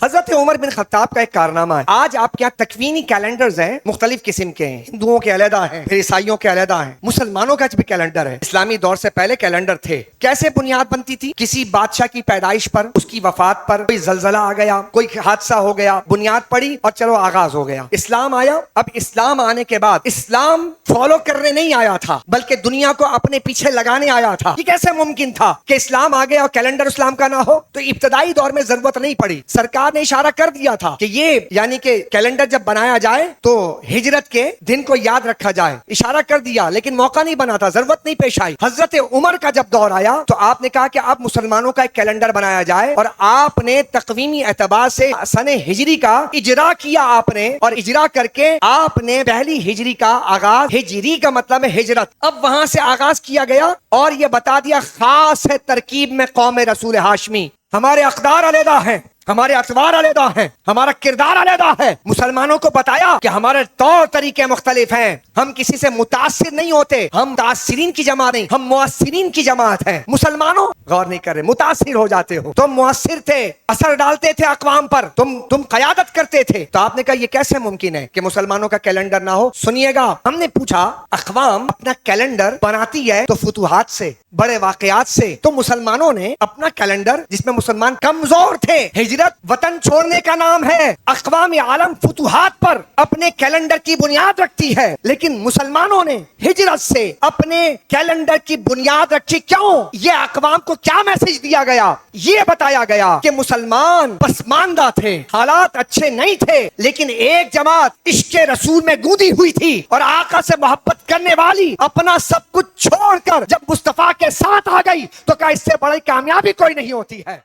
حضرت عمر بن خطاب کا ایک کارنامہ ہے. آج آپ کے یہاں تکوینی کیلنڈرز ہیں، مختلف قسم کے ہیں. ہندوؤں کے علیحدہ ہیں، پھر عیسائیوں کے علیحدہ ہیں، مسلمانوں کا بھی کیلنڈر ہے. اسلامی دور سے پہلے کیلنڈر تھے. کیسے بنیاد بنتی تھی؟ کسی بادشاہ کی پیدائش پر، اس کی وفات پر، کوئی زلزلہ آ گیا، کوئی حادثہ ہو گیا، بنیاد پڑی اور چلو آغاز ہو گیا. اسلام آیا. اب اسلام آنے کے بعد اسلام فالو کرنے نہیں آیا تھا، بلکہ دنیا کو اپنے پیچھے لگانے آیا تھا. یہ کیسے ممکن تھا کہ اسلام آ گیا اور کیلنڈر اسلام کا نہ ہو؟ تو ابتدائی دور میں ضرورت نہیں پڑی. سرکار نے اشارہ کر دیا تھا کہ یہ یعنی کہ کیلنڈر جب بنایا جائے تو ہجرت کے دن کو یاد رکھا جائے. اشارہ کر دیا لیکن موقع نہیں بنا تھا، ضرورت نہیں پیش آئی. حضرت عمر کا جب دور آیا تو آپ نے کہا کہ اب مسلمانوں کا ایک کیلنڈر بنایا جائے، اور آپ نے تقویمی اعتبار سے سن ہجری کا اجرا کیا. آپ نے اور اجرا کر کے آپ نے پہلی ہجری کا آغاز، ہجری کا مطلب ہے ہجرت، اب وہاں سے آغاز کیا گیا. اور یہ بتا دیا خاص ہے ترکیب میں قوم رسول ہاشمی. ہمارے اقدار علیحدہ ہیں، ہمارے اطوار علیحدہ ہیں، ہمارا کردار علیحدہ ہے. مسلمانوں کو بتایا کہ ہمارے طور طریقے مختلف ہیں، ہم کسی سے متاثر نہیں ہوتے، ہم متاثرین کی جماعت نہیں، ہم مؤثرین کی جماعت ہیں. مسلمانوں غور نہیں کر رہے، متاثر ہو جاتے ہو. تم مؤثر تھے، اثر ڈالتے تھے اقوام پر، تم قیادت کرتے تھے. تو آپ نے کہا یہ کیسے ممکن ہے کہ مسلمانوں کا کیلنڈر نہ ہو؟ سنیے گا. ہم نے پوچھا اقوام اپنا کیلنڈر بناتی ہے تو فتوحات سے، بڑے واقعات سے. تو مسلمانوں نے اپنا کیلنڈر، جس میں مسلمان کمزور تھے، ہجرت وطن چھوڑنے کا نام ہے، اقوام عالم فتوحات پر اپنے کیلنڈر کی بنیاد رکھتی ہے. لیکن مسلمانوں نے ہجرت سے اپنے کیلنڈر کی بنیاد رکھی. کیوں؟ یہ اقوام کو کیا میسج دیا گیا؟ یہ بتایا گیا کہ مسلمان پسماندہ تھے، حالات اچھے نہیں تھے، لیکن ایک جماعت عشق رسول میں گونی ہوئی تھی، اور آقا سے محبت کرنے والی اپنا سب کچھ چھوڑ کر جب مصطفیٰ کے ساتھ آ گئی تو کہا اس سے بڑی کامیابی کوئی نہیں ہوتی ہے.